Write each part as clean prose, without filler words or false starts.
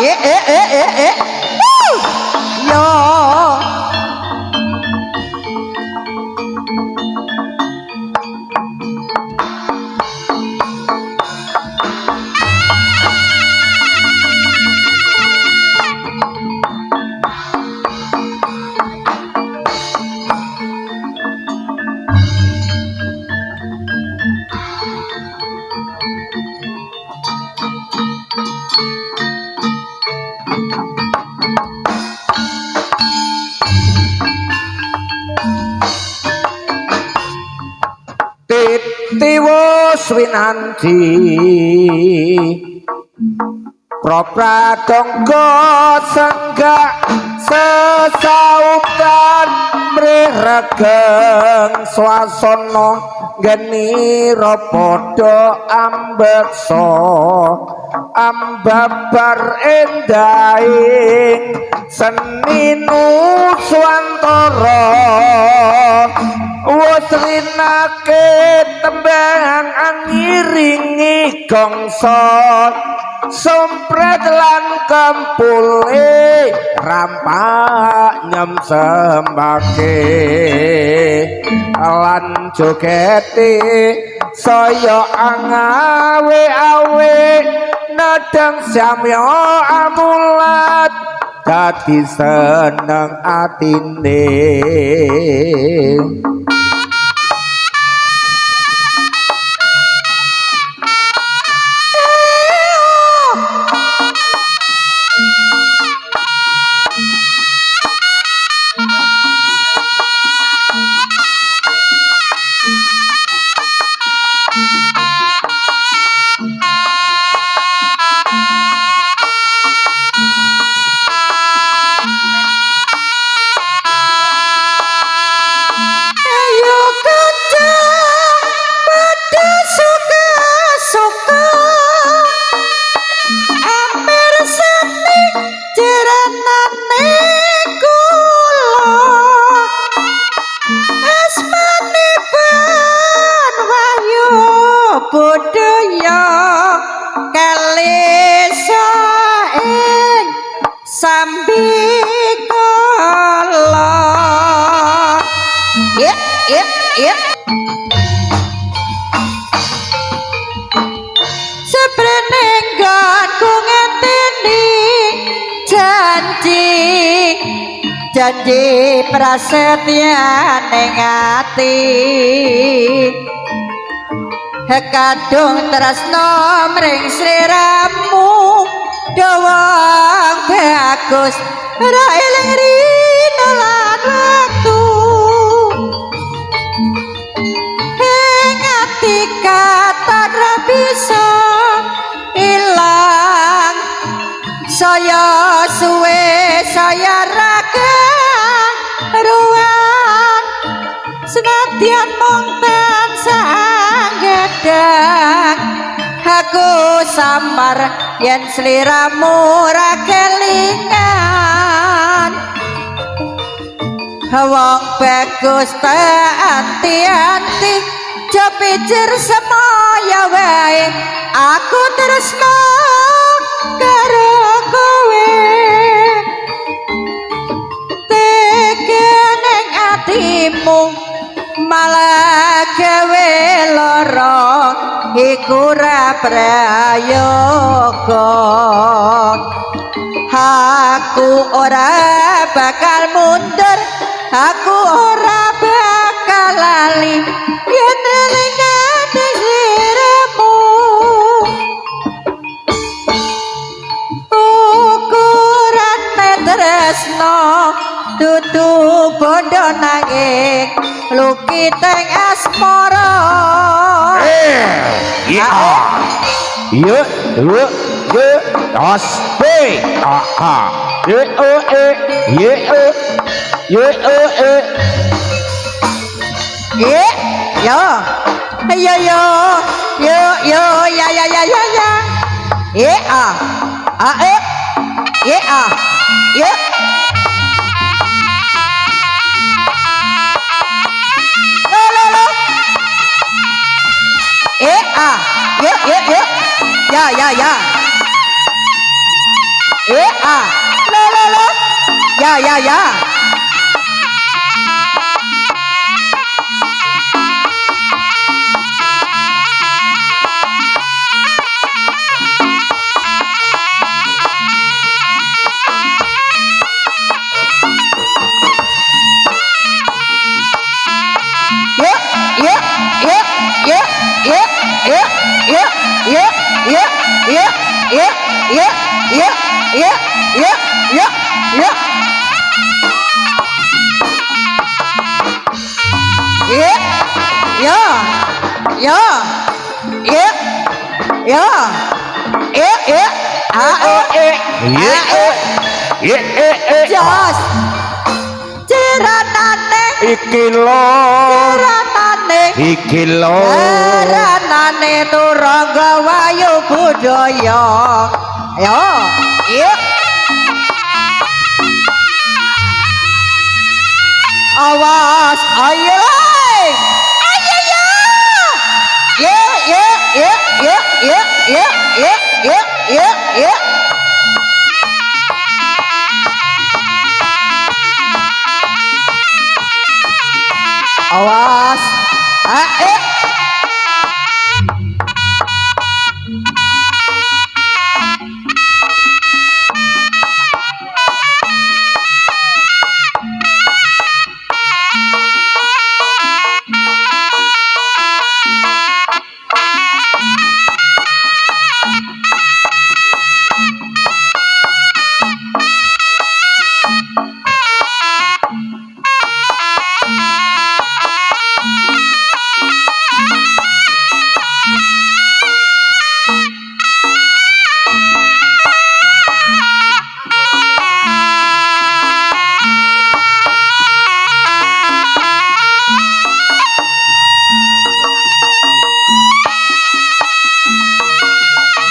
Yo titiwo swinanti propradongga senggak sesautan mrihregeng swasana genira padha ambeksa ambabar endahing seni nuswantara wusrinake tembang angiringi gongso sompret lan kempule rampak nyemsembake lan jogete saya angawe-awe nedang samya amulat dadi seneng atine budaya kalesa ing sambikala seprene nggonku ngenteni janji prasetya ning ati kadung tresno mring sliramu dawang bagus ra eling rina lan wektu ing ati katon ra bisa ilang saya suwe saya raga ruang senadyan mung tansah gedang aku samar yen sliramu ra kelingan wong bagus tak anti-anti jepijir semaya wae aku tresno karo kowe tekeneng atimu malah gawe lara iku ra prayoga aku ora bakal mundur aku ora bakal lali yen elingane sliramu ukuran tresno dudu bondo nanging lukiteng asmara dos be lo ya Jos ceratane iki lho ceratane iki lho ceratane turangga wayu budaya yo awas ayo ya awas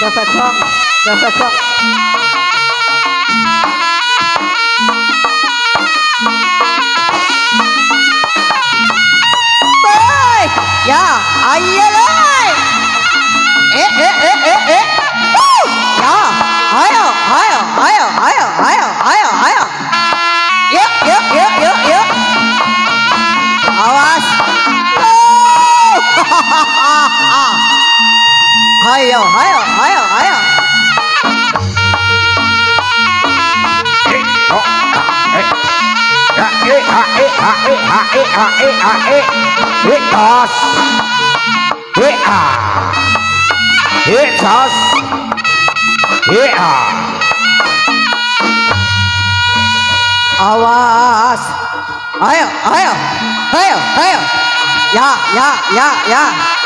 dapat kong Boy, ya ayo lay ya ayo yuk awas ayo awas ayo ya